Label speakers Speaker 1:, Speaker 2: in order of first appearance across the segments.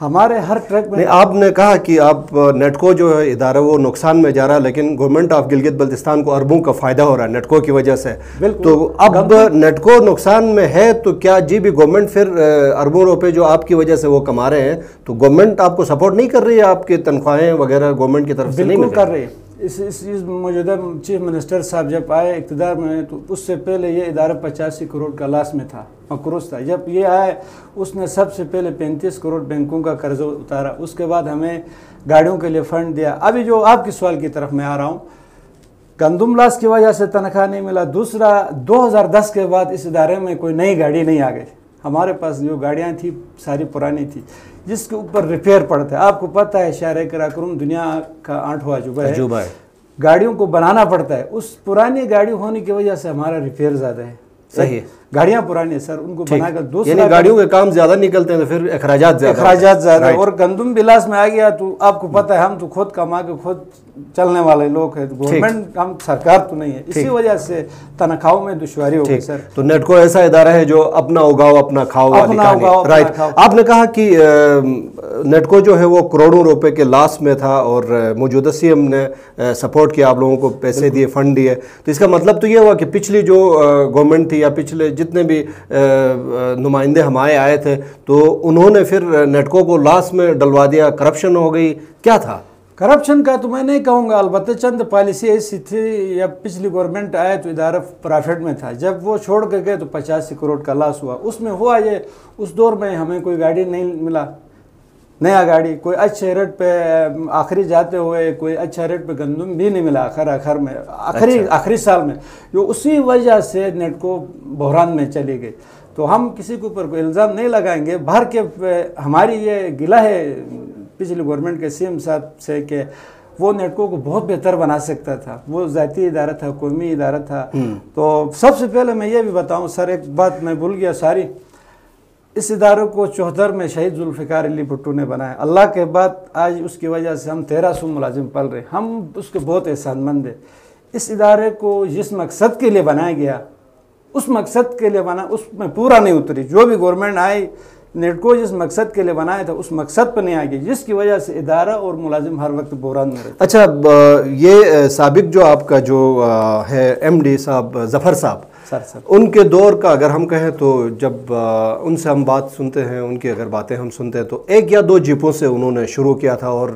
Speaker 1: ہمارے ہر ٹرک میں
Speaker 2: نہیں، آپ نے کہا کہ آپ نیٹکو جو ہے ادارہ وہ نقصان میں جا رہا ہے، لیکن گورنمنٹ آف گلگت بلتستان کو اربوں کا فائدہ ہو رہا ہے نیٹکو کی وجہ سے. تو اب نیٹکو نقصان میں ہے تو کیا جی بھی گورنمنٹ پھر اربوں روپے جو آپ کی وجہ سے وہ کما رہے ہیں تو گورنمنٹ آپ کو سپورٹ نہیں کر رہی ہے؟ آپ کی تنخواہیں وغیرہ گورنمنٹ کی طرف سے نہیں
Speaker 1: بالکل کر رہی ہے. اس موجودہ چیف منسٹر صاحب جب آئے اقتدار میں تو اس سے پہلے یہ ادارہ 85 کروڑ کا لاس میں تھا، مقروض تھا. جب یہ آئے اس نے سب سے پہلے 35 کروڑ بینکوں کا قرض اتارا، اس کے بعد ہمیں گاڑیوں کے لیے فنڈ دیا. ابھی جو آپ کے سوال کی طرف میں آ رہا ہوں، گندم لاس کی وجہ سے تنخواہ نہیں ملا. دوسرا 2010 کے بعد اس ادارے میں کوئی نئی گاڑی نہیں آ گئی. ہمارے پاس جو گاڑیاں تھیں ساری پرانی تھی جس کے اوپر ریپیئر پڑتا ہے. آپ کو پتہ ہے شہر قراقرم دنیا کا 8واں عجوبہ ہے، گاڑیوں کو بنانا پڑتا ہے. اس پرانی گاڑی ہونے کی وجہ سے ہمارا ریپیئر زیادہ ہے.
Speaker 2: صحیح،
Speaker 1: گاڑیاں پرانی ہیں سر، ان کو بنا کر دوسرا
Speaker 2: یعنی گاڑیوں کے کام زیادہ نکلتے ہیں تو پھر اخراجات
Speaker 1: زیادہ. اور گندم بلاس میں آ گیا تو آپ کو پتہ ہے ہم تو خود کما کے خود چلنے والے لوگ ہیں، گورنمنٹ ہم سرکار تو نہیں ہے، اسی وجہ سے تنخواہوں میں دشواری ہو گئی سر.
Speaker 2: تو نیٹکو ایسا ادارہ ہے جو اپنا اگاؤ اپنا کھاؤ والی کہانی. رائٹ. آپ نے کہا کہ نیٹکو جو ہے وہ کروڑوں روپے کے لاس میں تھا اور موجودہ سی ایم نے سپورٹ کیا، آپ لوگوں کو پیسے دیے، فنڈ دیے. تو اس کا مطلب تو یہ ہوا کہ پچھلی جو گورنمنٹ تھی یا پچھلے جتنے بھی نمائندے ہمارے آئے تھے تو انہوں نے پھر نیٹکو کو لاس میں ڈلوا دیا، کرپشن ہو گئی. کیا تھا
Speaker 1: کرپشن کا تو میں نہیں کہوں گا، البتہ چند پالیسی ایسی تھی. یا پچھلی گورنمنٹ آئے تو ادارہ پرافٹ میں تھا، جب وہ چھوڑ کے گئے تو 85 کروڑ کا لاس ہوا. اس میں ہوا یہ، اس دور میں ہمیں کوئی گاڑی نہیں ملا، نیا گاڑی کوئی اچھے ریٹ پہ آخری جاتے ہوئے کوئی اچھا ریٹ پہ گندم بھی نہیں ملا آخر میں آخری سال میں، جو اسی وجہ سے نیٹکو بحران میں چلی گئی. تو ہم کسی کے اوپر کوئی الزام نہیں لگائیں گے. باہر کے ہماری یہ گلہ ہے پچھلی گورنمنٹ کے سی ایم صاحب سے کہ وہ نیٹکو کو بہت بہتر بنا سکتا تھا. وہ ذاتی ادارہ تھا، قومی ادارہ تھا. تو سب سے پہلے میں یہ بھی بتاؤں سر، ایک بات میں بھول گیا ساری، اس ادارے کو 74 میں شہید ذوالفقار علی بھٹو نے بنایا. اللہ کے بعد آج اس کی وجہ سے ہم 1300 ملازم پل رہے، ہم اس کے بہت احسان مند ہیں. اس ادارے کو جس مقصد کے لیے بنایا گیا اس مقصد کے لیے اس میں پورا نہیں اتری. جو بھی گورنمنٹ آئی نیٹکو جس مقصد کے لیے بنایا تھا اس مقصد پہ نہیں آئے گی، جس کی وجہ سے ادارہ اور ملازم ہر وقت بحران میں رہتے.
Speaker 2: اچھا، یہ سابق جو آپ کا جو ہے ایم ڈی صاحب ظفر صاحب، ان کے دور کا اگر ہم کہیں تو جب ان سے ہم بات سنتے ہیں، ان کی اگر باتیں ہم سنتے ہیں تو 1 یا 2 جیپوں سے انہوں نے شروع کیا تھا. اور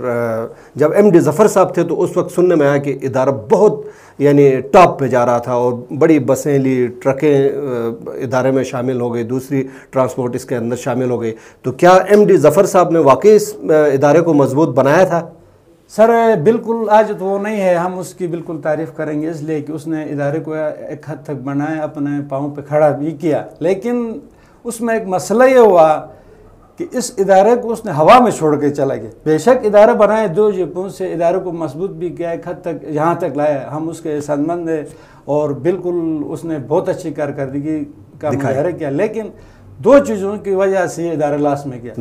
Speaker 2: جب ایم ڈی ظفر صاحب تھے تو اس وقت سننے میں آیا کہ ادارہ بہت یعنی ٹاپ پہ جا رہا تھا اور بڑی بسیں لی، ٹرکیں ادارے میں شامل ہو گئی، دوسری ٹرانسپورٹ اس کے اندر شامل ہو گئی. تو کیا ایم ڈی ظفر صاحب نے واقعی اس ادارے کو مضبوط بنایا تھا؟
Speaker 1: سر بالکل آج تو وہ نہیں ہے، ہم اس کی بالکل تعریف کریں گے، اس لیے کہ اس نے ادارے کو ایک حد تک بنایا، اپنے پاؤں پہ کھڑا بھی کیا. لیکن اس میں ایک مسئلہ یہ ہوا کہ اس ادارے کو اس نے ہوا میں چھوڑ کے چلا گیا. بے شک ادارہ بنائے 2 جیپوں سے، ادارے کو مضبوط بھی کیا، ایک حد تک یہاں تک لایا، ہم اس کے احسان مند ہیں اور بالکل اس نے بہت اچھی کارکردگی کا مظاہرہ کیا. لیکن 2 چیزوں کی وجہ سے یہ ادارہ لاس میں گیا.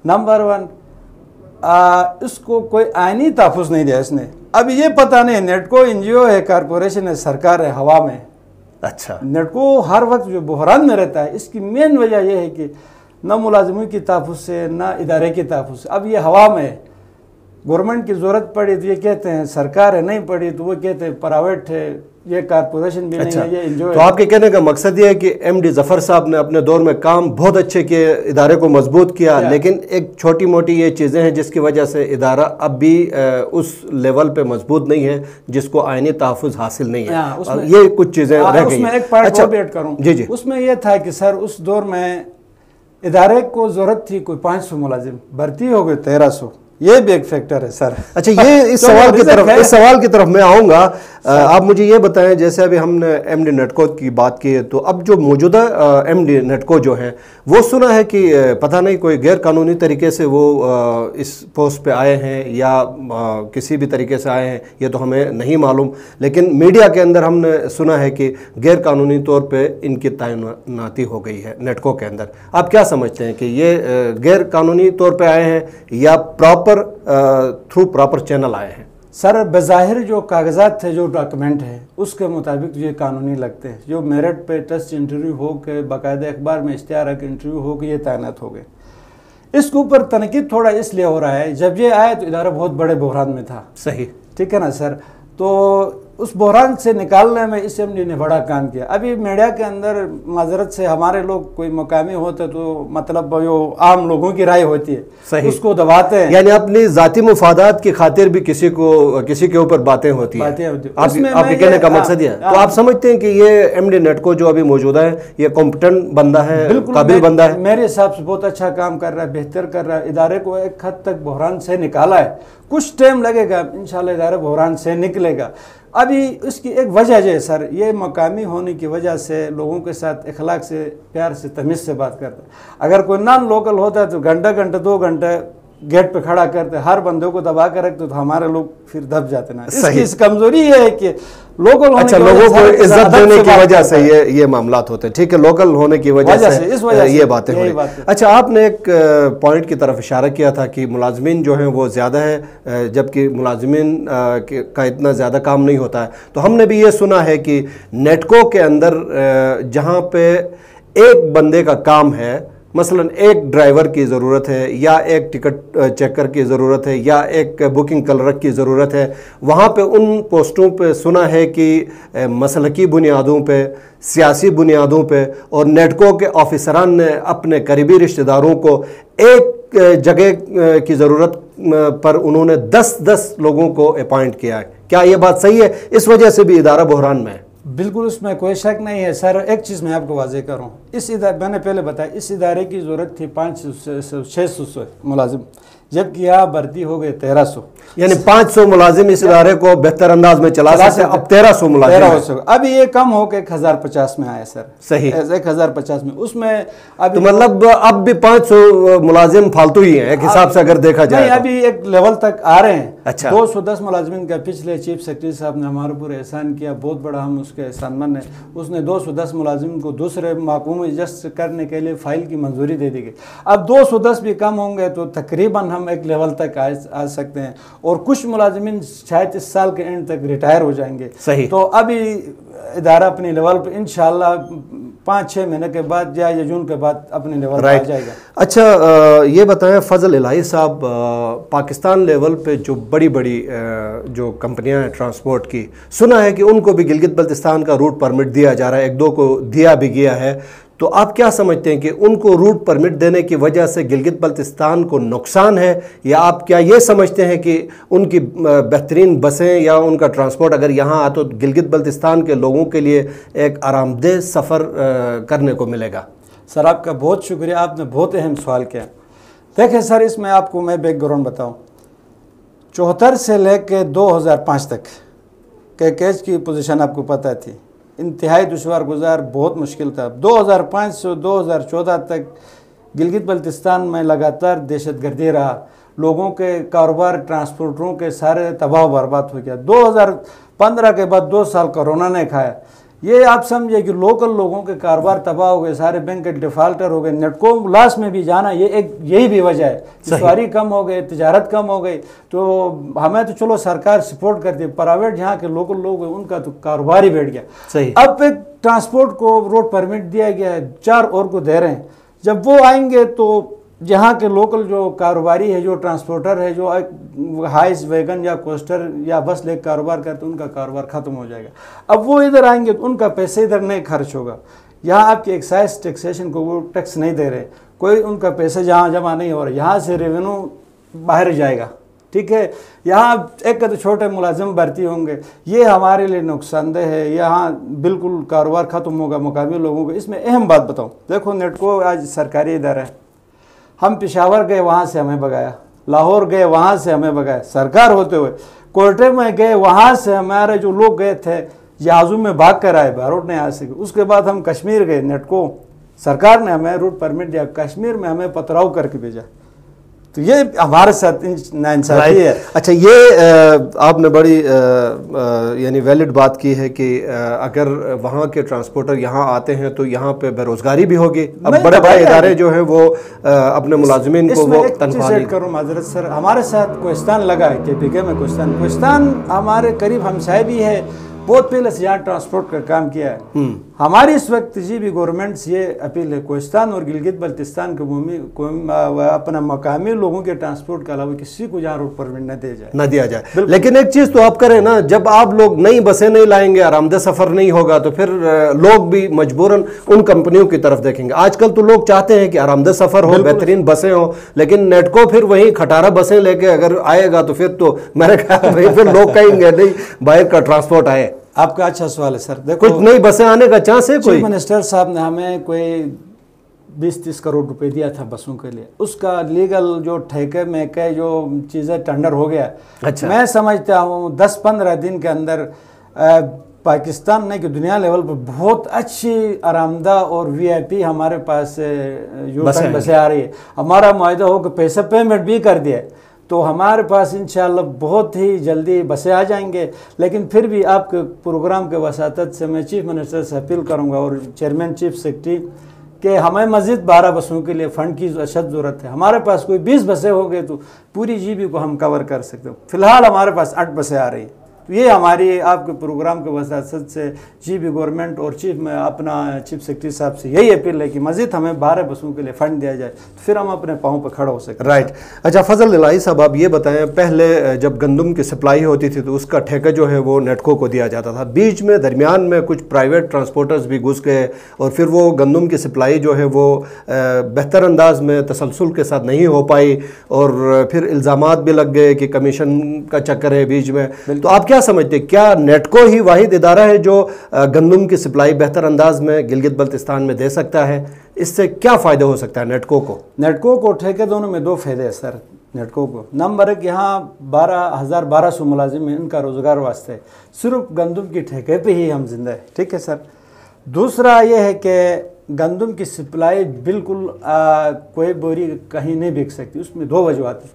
Speaker 1: نمبر 1، اس کو کوئی آئینی تحفظ نہیں دیا اس نے. اب یہ پتہ نہیں نیٹکو این جی او ہے، کارپوریشن ہے، سرکار ہے، ہوا میں.
Speaker 2: اچھا،
Speaker 1: نیٹکو ہر وقت جو بحران میں رہتا ہے اس کی مین وجہ یہ ہے کہ نہ ملازموں کی تحفظ سے نہ ادارے کی تحفظ سے. اب یہ ہوا میں ہے. گورنمنٹ کی ضرورت پڑی تو یہ کہتے ہیں سرکار ہے، نہیں پڑی تو وہ کہتے ہیں پرائیویٹ ہے، یہ کارپوریشن بھی نہیں ہے، یہ انجوائے.
Speaker 2: تو آپ کے کہنے کا مقصد یہ ہے کہ ایم ڈی ظفر صاحب نے اپنے دور میں کام بہت اچھے کیے، ادارے کو مضبوط کیا، لیکن ایک چھوٹی موٹی یہ چیزیں ہیں جس کی وجہ سے ادارہ اب بھی اس لیول پہ مضبوط نہیں ہے جس کو آئینی تحفظ حاصل نہیں ہے. یہ کچھ چیزیں رہ گئی ہیں.
Speaker 1: اس میں ایک پوائنٹ اور بھی ایڈ کروں.
Speaker 2: جی.
Speaker 1: اس میں یہ تھا کہ سر اس دور میں ادارے کو ضرورت تھی کوئی 500 ملازم، بھرتی ہو گئے 1300. یہ بھی ایک فیکٹر ہے سر.
Speaker 2: اچھا، یہ اس سوال کی طرف میں آؤں گا. آپ مجھے یہ بتائیں، جیسے ابھی ہم نے ایم ڈی نیٹکو کی بات کی ہے تو اب جو موجودہ ایم ڈی نیٹکو جو ہیں وہ سنا ہے کہ پتہ نہیں کوئی غیر قانونی طریقے سے وہ اس پوسٹ پہ آئے ہیں یا کسی بھی طریقے سے آئے ہیں، یہ تو ہمیں نہیں معلوم، لیکن میڈیا کے اندر ہم نے سنا ہے کہ غیر قانونی طور پہ ان کی تعیناتی ہو گئی ہے نیٹکو کے اندر. آپ کیا سمجھتے ہیں کہ یہ غیر قانونی طور پہ آئے ہیں یا تھرو پراپر چینل آئے ہیں؟
Speaker 1: سر بظاہر جو کاغذات تھے، جو ڈاکومنٹ ہے اس کے مطابق یہ قانونی لگتے ہیں. جو میرٹ پہ ٹیسٹ انٹرویو ہو کے باقاعدہ اخبار میں اشتہار کے انٹرویو ہو کے یہ تعینات ہو گئے. اس کے اوپر تنقید تھوڑا اس لیے ہو رہا ہے، جب یہ آیا تو ادارہ بہت بڑے بحران میں تھا،
Speaker 2: صحیح،
Speaker 1: ٹھیک ہے نا سر، تو اس بحران سے نکالنے میں اس اسمبلی نے بڑا کام کیا۔ ابھی میڈیا کے اندر معذرت سے ہمارے لوگ کوئی مقامی ہوتے تو مطلب جو عام لوگوں کی رائے ہوتی ہے
Speaker 2: صحیح،
Speaker 1: اس کو دباتے ہیں،
Speaker 2: یعنی اپنی ذاتی مفادات کی خاطر بھی کسی کے اوپر باتیں ہوتی ہیں۔ آپ کے کہنے کا مقصد یہ ہے، تو آپ سمجھتے ہیں کہ یہ ایم ڈی نیٹکو جو ابھی موجودہ ہے یہ کمپٹنٹ بندہ ہے، قابل بندہ ہے؟
Speaker 1: میرے حساب سے بہت اچھا کام کر رہا ہے، بہتر کر رہا ہے، ادارے کو ایک حد تک بحران سے نکالا ہے، کچھ ٹائم لگے گا انشاءاللہ ادارہ بحران سے نکلے گا۔ ابھی اس کی ایک وجہ جو ہے سر، یہ مقامی ہونے کی وجہ سے لوگوں کے ساتھ اخلاق سے، پیار سے، تمیز سے بات کرتا ہے۔ اگر کوئی نان لوکل ہوتا ہے تو گھنٹہ 2 گھنٹے گیٹ پہ کھڑا کرتے، ہر بندے کو دبا کر رکھتے تو ہمارے لوگ پھر دب جاتے نا۔ اس کی کمزوری یہ ہے کہ لوکل ہونے کی
Speaker 2: لوگوں کو عزت دینے کی وجہ سے یہ معاملات ہوتے ہیں، ٹھیک ہے، لوکل ہونے کی وجہ سے یہ باتیں ہوئی۔ اچھا، آپ نے ایک پوائنٹ کی طرف اشارہ کیا تھا کہ ملازمین جو ہیں وہ زیادہ ہیں، جبکہ ملازمین کا اتنا زیادہ کام نہیں ہوتا ہے، تو ہم نے بھی یہ سنا ہے کہ نیٹکو کے اندر جہاں پہ ایک بندے کا کام ہے، مثلا ایک ڈرائیور کی ضرورت ہے، یا ایک ٹکٹ چیکر کی ضرورت ہے، یا ایک بکنگ کلرک کی ضرورت ہے، وہاں پہ ان پوسٹوں پہ سنا ہے کہ مسلکی بنیادوں پہ، سیاسی بنیادوں پہ، اور نیٹکو کے آفیسران نے اپنے قریبی رشتہ داروں کو ایک جگہ کی ضرورت پر انہوں نے 10 لوگوں کو اپائنٹ کیا ہے۔ کیا یہ بات صحیح ہے؟ اس وجہ سے بھی ادارہ بحران میں ہے؟
Speaker 1: بالکل، اس میں کوئی شک نہیں ہے سر۔ ایک چیز میں آپ کو واضح کروں، میں نے پہلے بتایا اس ادارے کی ضرورت تھی 500-600 ملازم، جبکہ یہاں بھرتی ہو گئے 1300،
Speaker 2: یعنی 500 ملازم اس ادارے کو بہتر انداز میں چلا سکتے، اب 1300 ملازم،
Speaker 1: ابھی یہ کم ہو کے 1050 میں آیا سر۔
Speaker 2: صحیح،
Speaker 1: 1050 میں، اس میں
Speaker 2: تو مطلب اب بھی 500 ملازم فالتو ہی ہیں ایک حساب سے اگر دیکھا جائے۔
Speaker 1: نہیں، ابھی ایک لیول تک آ رہے ہیں۔
Speaker 2: اچھا،
Speaker 1: 210 ملازمین کا پچھلے چیف سیکرٹری صاحب نے ہمارے اوپر احسان کیا، بہت بڑا ہم اس کے احسان مند ہیں۔ اس نے 210 ملازمین کو دوسرے محکموں میں ایڈجسٹ کرنے کے لیے فائل کی منظوری دے دی گئی۔ اب 210 بھی کم ہوں گے تو تقریباً ہم ایک لیول تک آ سکتے ہیں، اور کچھ ملازمین شاید اس سال کے اینڈ تک ریٹائر ہو جائیں گے۔
Speaker 2: صحیح،
Speaker 1: تو ابھی ادارہ اپنی لیول پہ انشاءاللہ 5-6 مہینے کے بعد یا جون کے بعد اپنے لیول پہ آ جائے گا۔
Speaker 2: اچھا، یہ بتائیں فضل الہی صاحب، پاکستان لیول پہ جو بڑی جو کمپنیاں ہیں ٹرانسپورٹ کی، سنا ہے کہ ان کو بھی گلگت بلتستان کا روٹ پرمٹ دیا جا رہا ہے، 1-2 کو دیا بھی گیا ہے، تو آپ کیا سمجھتے ہیں کہ ان کو روٹ پرمٹ دینے کی وجہ سے گلگت بلتستان کو نقصان ہے، یا آپ کیا یہ سمجھتے ہیں کہ ان کی بہترین بسیں یا ان کا ٹرانسپورٹ اگر یہاں آ تو گلگت بلتستان کے لوگوں کے لیے ایک آرام دہ سفر کرنے کو ملے گا؟
Speaker 1: سر آپ کا بہت شکریہ، آپ نے بہت اہم سوال کیا۔ دیکھیں سر، اس میں آپ کو میں بیک گراؤنڈ بتاؤں، 74 سے لے کے 2005 تک کہ کیس کی پوزیشن آپ کو پتہ تھی، انتہائی دشوار گزار، بہت مشکل تھا۔ 2005 سے 2014 تک گلگت بلتستان میں لگاتار دہشت گردی رہا، لوگوں کے کاروبار، ٹرانسپورٹروں کے سارے تباہ و برباد ہو گیا۔ 2015 کے بعد 2 سال کورونا نے کھایا۔ یہ آپ سمجھے کہ لوکل لوگوں کے کاروبار تباہ ہو گئے، سارے بینک کے ڈیفالٹر ہو گئے، نیٹکو لاس میں بھی جانا، یہی بھی وجہ ہے۔ سواری کم ہو گئے، تجارت کم ہو گئی، تو ہمیں تو چلو سرکار سپورٹ کرتی ہے، پرائیویٹ جہاں کے لوکل لوگ ہیں ان کا تو کاروبار ہی بیٹھ گیا۔ اب ایک ٹرانسپورٹ کو روڈ پرمٹ دیا گیا ہے، 4 اور کو دے رہے ہیں۔ جب وہ آئیں گے تو جہاں کے لوکل جو کاروباری ہے، جو ٹرانسپورٹر ہے، جو ہائس ویگن یا کوسٹر یا بس لے کاروبار کرتے ان کا کاروبار ختم ہو جائے گا۔ اب وہ ادھر آئیں گے تو ان کا پیسے ادھر نہیں خرچ ہوگا۔ یہاں آپ کی ایکسائز ٹیکسیشن کو وہ ٹیکس نہیں دے رہے، کوئی ان کا پیسے جہاں جمع نہیں ہو رہا، یہاں سے ریونیو باہر جائے گا، ٹھیک ہے۔ یہاں ایک تو چھوٹے ملازم بھرتی ہوں گے، یہ ہمارے لیے نقصان دہ ہے، یہاں بالکل کاروبار ختم ہوگا مقامی لوگوں کو۔ اس میں اہم بات بتاؤں، دیکھو نیٹکو آج سرکاری ادارہ ہے، ہم پشاور گئے وہاں سے ہمیں بگایا، لاہور گئے وہاں سے ہمیں بگایا، سرکار ہوتے ہوئے کوئٹے میں گئے وہاں سے ہمارے جو لوگ گئے تھے جہازوں میں بھاگ کر آئے، باروٹ نہیں آ سکے۔ اس کے بعد ہم کشمیر گئے، نیٹکو سرکار نے ہمیں روٹ پرمٹ دیا، کشمیر میں ہمیں پتراؤ کر کے بھیجا، تو یہ ہمارے ساتھ ناانصافی ہے۔
Speaker 2: اچھا، یہ آپ نے بڑی یعنی ویلڈ بات کی ہے کہ اگر وہاں کے ٹرانسپورٹر یہاں آتے ہیں تو یہاں پہ بے روزگاری بھی ہوگی۔ اب بڑے بڑے ادارے جو ہیں وہ اپنے ملازمین کو وہ تنخواہ نہیں
Speaker 1: کروں۔ معذرت سر، ہمارے ساتھ کوہستان لگا ہے، KPK میں کوہستان ہمارے قریب ہمسائے بھی ہے، بہت پہلے سے یہاں ٹرانسپورٹ کا کام کیا ہے. ہماری اس وقت جی بھی گورنمنٹ سے یہ اپیل ہے کوہستان اور گلگت بلتستان کے اپنا مقامی لوگوں کے ٹرانسپورٹ کے علاوہ کسی کو جہاں روڈ پرمٹ نہ دیا جائے.
Speaker 2: لیکن ایک چیز تو آپ کریں نا, جب آپ لوگ نئی بسیں نہیں لائیں گے, آرام دہ سفر نہیں ہوگا, تو پھر لوگ بھی مجبوراً ان کمپنیوں کی طرف دیکھیں گے. آج کل تو لوگ چاہتے ہیں کہ آرام دہ سفر ہو, بہترین بسیں ہوں, لیکن نیٹکو پھر وہیں کھٹارہ بسیں لے کے اگر آئے گا تو پھر تو میرے خیال میں پھر لوگ کہیں گے نہیں باہر کا ٹرانسپورٹ آئے.
Speaker 1: آپ کا اچھا سوال ہے سر. دیکھو
Speaker 2: کچھ نئی بسیں آنے کا چانس ہے کوئی؟
Speaker 1: چیف منسٹر صاحب نے ہمیں کوئی 20-30 کروڑ روپے دیا تھا بسوں کے لیے. اس کا لیگل جو ٹھیکے میں کہ جو چیزیں ٹینڈر ہو گیا, میں سمجھتا ہوں 10-15 دن کے اندر پاکستان نے کہ دنیا لیول پر بہت اچھی آرامدہ اور وی آئی پی ہمارے پاس بسیں آ رہی ہے. ہمارا معاہدہ ہو کہ پیسہ پیمنٹ بھی کر دیا, تو ہمارے پاس انشاءاللہ بہت ہی جلدی بسیں آ جائیں گے. لیکن پھر بھی آپ کے پروگرام کے وساطت سے میں چیف منسٹر سے اپیل کروں گا اور چیئرمین چیف سیکرٹری کہ ہمیں مزید 12 بسوں کے لیے فنڈ کی اشد ضرورت ہے. ہمارے پاس کوئی 20 بسیں ہو گئے تو پوری جی بی کو ہم کور کر سکتے ہیں. فی الحال ہمارے پاس 8 بسیں آ رہی ہیں. تو یہ ہماری آپ کے پروگرام کے وساطت سے جی بی گورنمنٹ اور اپنا چیف سیکرٹری صاحب سے یہی اپیل ہے کہ مزید ہمیں 12 بسوں کے لیے فنڈ دیا جائے, تو پھر ہم اپنے پاؤں پہ کھڑا ہو سکتے ہیں.
Speaker 2: رائٹ. اچھا فضل الہی صاحب, آپ یہ بتائیں, پہلے جب گندم کی سپلائی ہوتی تھی تو اس کا ٹھیکہ جو ہے وہ نیٹکو کو دیا جاتا تھا. بیچ میں درمیان میں کچھ پرائیویٹ ٹرانسپورٹرز بھی گھس گئے اور پھر وہ گندم کی سپلائی جو ہے وہ بہتر انداز میں تسلسل کے ساتھ نہیں ہو پائی, اور پھر الزامات بھی لگ گئے کہ کمیشن کا چکر ہے بیچ میں. تو آپ کیا سمجھتے ہیں, کیا نیٹکو ہی واحد ادارہ ہے جو گندم کی سپلائی بہتر انداز میں گلگت بلتستان میں دے سکتا ہے؟ اس سے کیا فائدہ ہو سکتا ہے نیٹکو کو؟
Speaker 1: نیٹکو کو ٹھیکے دونوں میں 2 فائدے ہیں سر. نیٹکو کو نمبر 1, یہاں 12,1200 ملازم ہیں, ان کا روزگار واسطے صرف گندم کی ٹھیکے پہ ہی ہم زندہ ہیں. ٹھیک ہے سر. دوسرا یہ ہے کہ گندم کی سپلائی بالکل کوئی بوری کہیں نہیں بک سکتی. اس میں 2 وجوہات ہیں.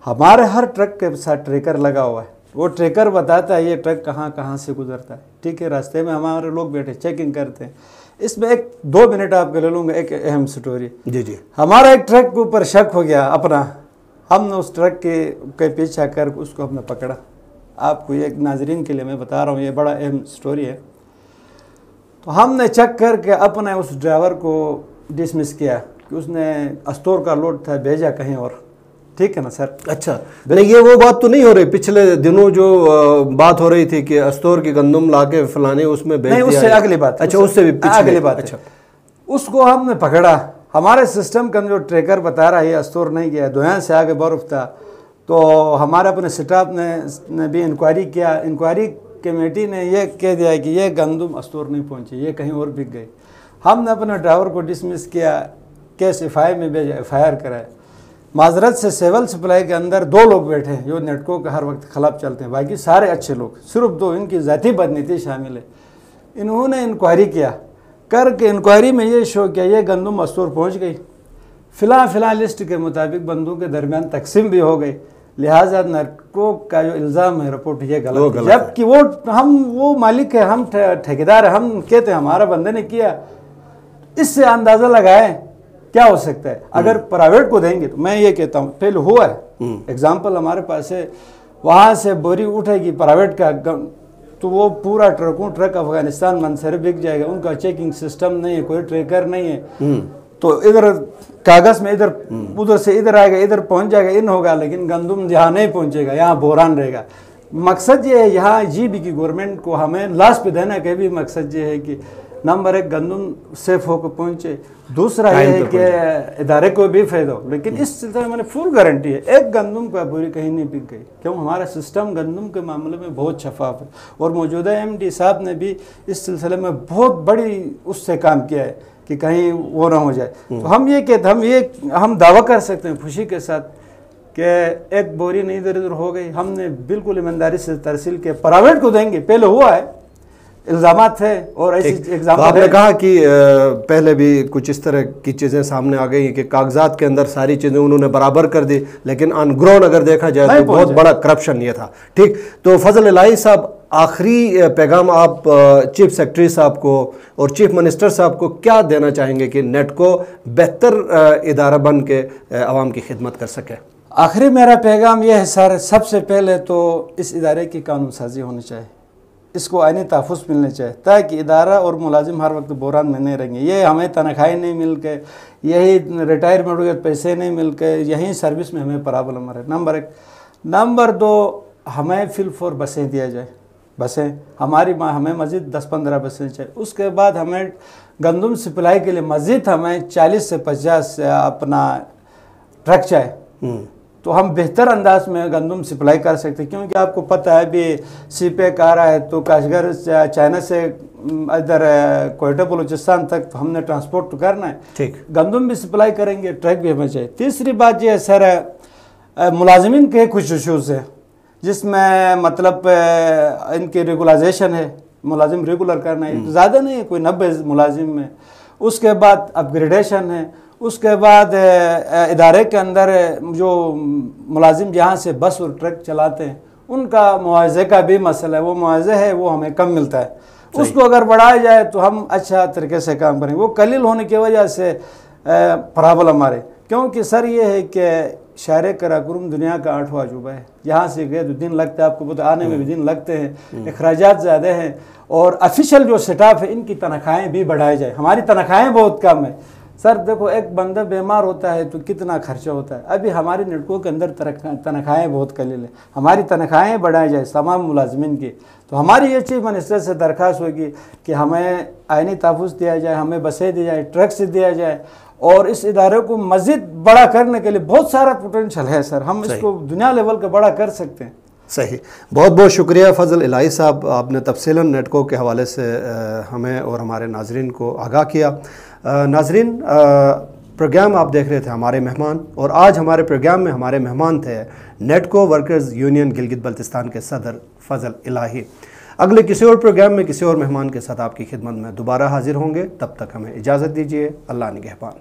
Speaker 1: ہمارے ہر ٹرک کے ساتھ ٹریکر لگا ہوا ہے. وہ ٹریکر بتاتا ہے یہ ٹرک کہاں سے گزرتا ہے. ٹھیک ہے. راستے میں ہمارے لوگ بیٹھے چیکنگ کرتے ہیں. اس میں 2 منٹ آپ کے لے لوں گا. ایک اہم سٹوری.
Speaker 2: جی.
Speaker 1: ہمارا ایک ٹرک کے اوپر شک ہو گیا اپنا, ہم نے اس ٹرک کے پیچھا کر اس کو ہم نے پکڑا. آپ کو ایک ناظرین کے لیے میں بتا رہا ہوں, یہ بڑا اہم سٹوری ہے. تو ہم نے چیک کر کے اپنے اس ڈرائیور کو ڈسمس کیا کہ اس نے استور کا لوڈ تھا بھیجا کہیں اور. ٹھیک ہے نا سر.
Speaker 2: اچھا, نہیں یہ وہ بات تو نہیں ہو رہی پچھلے دنوں جو بات ہو رہی تھی کہ استور کی گندم لا کے فلانے اس میں بیچ دیا؟
Speaker 1: نہیں, اس سے اگلی بات.
Speaker 2: اچھا, اس سے بھی
Speaker 1: اگلی بات. اچھا, اس کو ہم نے پکڑا. ہمارے سسٹم کا جو ٹریکر بتا رہا ہے یہ استور نہیں گیا, دویاں سے آگے برف تھا. تو ہمارے اپنے سٹاف نے بھی انکوائری کیا. انکوائری کمیٹی نے یہ کہہ دیا کہ یہ گندم استور نہیں پہنچی, یہ کہیں اور بک گئی. ہم نے اپنے ڈرائیور کو ڈسمس کیا, کیس FI میں بھیجا, FIR کرائے. معذرت سے سیول سپلائی کے اندر 2 لوگ بیٹھے ہیں جو نیٹکو کے ہر وقت خلاف چلتے ہیں, باقی سارے اچھے لوگ, صرف 2 ان کی ذاتی بدنیتی شامل ہے. انہوں نے انکوائری کیا, کر کے انکوائری میں یہ شو کیا یہ گندم استور پہنچ گئی. فلاں لسٹ کے مطابق بندوں کے درمیان تقسیم بھی ہو گئی. لہٰذا نیٹکو کا جو الزام ہے رپورٹ یہ غلط ہے, جبکہ وہ مالک ہے, ہم ٹھیکیدار ہیں. ہم کہتے ہیں ہمارا بندے نے کیا. اس سے اندازہ لگائیں کیا ہو سکتا ہے. اگر پرائیویٹ کو دیں گے تو میں یہ کہتا ہوں پہلے ہوا ہے ایگزامپل ہمارے پاس ہے, وہاں سے بوری اٹھے گی پرائیویٹ کا تو وہ پورا ٹرک افغانستان منصر بک جائے گا. ان کا چیکنگ سسٹم نہیں ہے, کوئی ٹریکر نہیں ہے. تو ادھر کاغذ میں ادھر سے ادھر آئے گا, ادھر پہنچ جائے گا, ان ہوگا, لیکن گندم جہاں نہیں پہنچے گا یہاں بحران رہے گا. مقصد یہ ہے یہاں جی بی کی گورنمنٹ کو ہمیں لاس پہ دینا کا بھی مقصد یہ ہے کہ نمبر 1 گندم سیف ہو کے پہنچے, دوسرا یہ ہے کہ ادارے کو بھی فائدہ ہو. لیکن اس سلسلے میں نے فل گارنٹی ہے ایک گندم کا بوری کہیں نہیں بک گئی, کیوں ہمارا سسٹم گندم کے معاملے میں بہت شفاف ہے. اور موجودہ MD صاحب نے بھی اس سلسلے میں بہت بڑی اس سے کام کیا ہے کہ کہیں وہ نہ ہو جائے. تو ہم یہ کہتے ہم دعویٰ کر سکتے ہیں خوشی کے ساتھ کہ ایک بوری نہیں ادھر ادھر ہو گئی. ہم نے بالکل ایمانداری سے ترسیل کے پرائیویٹ کو دیں گے, پہلے ہوا ہے, الزامات تھے اور ایسی ایگزامپل.
Speaker 2: آپ نے کہا کہ پہلے بھی کچھ اس طرح کی چیزیں سامنے آ گئی ہیں کہ کاغذات کے اندر ساری چیزیں انہوں نے برابر کر دی, لیکن آن گراؤنڈ اگر دیکھا جائے تو بہت بڑا کرپشن یہ تھا. ٹھیک, تو فضل الہی صاحب آخری پیغام آپ چیف سیکرٹری صاحب کو اور چیف منسٹر صاحب کو کیا دینا چاہیں گے کہ نیٹکو بہتر ادارہ بن کے عوام کی خدمت کر سکے؟
Speaker 1: آخری میرا پیغام یہ ہے سر, سب سے پہلے تو اس ادارے کی قانون سازی ہونی چاہیے. اس کو عینی تحفظ ملنے چاہیے تاکہ ادارہ اور ملازم ہر وقت بحران میں نہیں رہیں گے. یہ ہمیں تنخواہیں نہیں مل کے، یہی ریٹائرمنٹ کے پیسے نہیں مل کے، یہیں سروس میں ہمیں پرابلم ہے. نمبر 1. نمبر 2، ہمیں فل فور بسیں دیا جائے. بسیں ہمیں مزید 10-15 بسیں چاہیے. اس کے بعد ہمیں گندم سپلائی کے لیے مزید ہمیں 40 سے 50 اپنا ٹرک چاہیے، تو ہم بہتر انداز میں گندم سپلائی کر سکتے ہیں. کیونکہ آپ کو پتہ ہے ابھی سی پیک آ رہا ہے تو کاشغر چائنا سے ادھر کوئٹہ بلوچستان تک ہم نے ٹرانسپورٹ کرنا ہے.
Speaker 2: ٹھیک،
Speaker 1: گندم بھی سپلائی کریں گے، ٹرک بھی ہمیں چاہیے. تیسری بات یہ ہے سر، ملازمین کے کچھ ایشوز ہیں جس میں مطلب ان کی ریگولائزیشن ہے. ملازم ریگولر کرنا ہے، زیادہ نہیں ہے، کوئی 90 ملازم میں. اس کے بعد اپ گریڈیشن ہے. اس کے بعد ادارے کے اندر جو ملازم جہاں سے بس اور ٹرک چلاتے ہیں ان کا معاوضے کا بھی مسئلہ ہے. وہ معاوضہ ہے وہ ہمیں کم ملتا ہے. اس کو اگر بڑھایا جائے تو ہم اچھا طریقے سے کام کریں گے. وہ قلیل ہونے کی وجہ سے پرابلم ہمارے، کیونکہ سر یہ ہے کہ شہر قراقرم دنیا کا 8واں عجوبہ ہے. یہاں سے گئے تو دن لگتا ہے، آپ کو پتہ آنے میں بھی دن لگتے ہیں، اخراجات زیادہ ہیں. اور افیشل جو سٹاف ہے ان کی تنخواہیں بھی بڑھائی جائے. ہماری تنخواہیں بہت کم ہیں سر. دیکھو ایک بندہ بیمار ہوتا ہے تو کتنا خرچہ ہوتا ہے. ابھی ہماری نیٹکو کے اندر تنخواہیں بہت قلیل ہیں. ہماری تنخواہیں بڑھائی جائے تمام ملازمین کی. تو ہماری یہ چیف منسٹر سے درخواست ہوگی کہ ہمیں عینی تحفظ دیا جائے، ہمیں بسیں دی جائے، ٹرکس دیا جائے. اور اس ادارے کو مزید بڑا کرنے کے لیے بہت سارا پوٹینشل ہے سر. ہم اس کو دنیا لیول کا بڑا کر سکتے ہیں.
Speaker 2: صحیح، بہت بہت شکریہ فضل الہی صاحب، آپ نے تفصیلاً نیٹکو کے حوالے سے ہمیں اور ہمارے ناظرین کو آگاہ کیا. ناظرین، پروگرام آپ دیکھ رہے تھے ہمارے مہمان، اور آج ہمارے پروگرام میں ہمارے مہمان تھے نیٹکو ورکرز یونین گلگت بلتستان کے صدر فضل الہی. اگلے کسی اور پروگرام میں کسی اور مہمان کے ساتھ آپ کی خدمت میں دوبارہ حاضر ہوں گے. تب تک ہمیں اجازت دیجیے. اللہ نگہبان.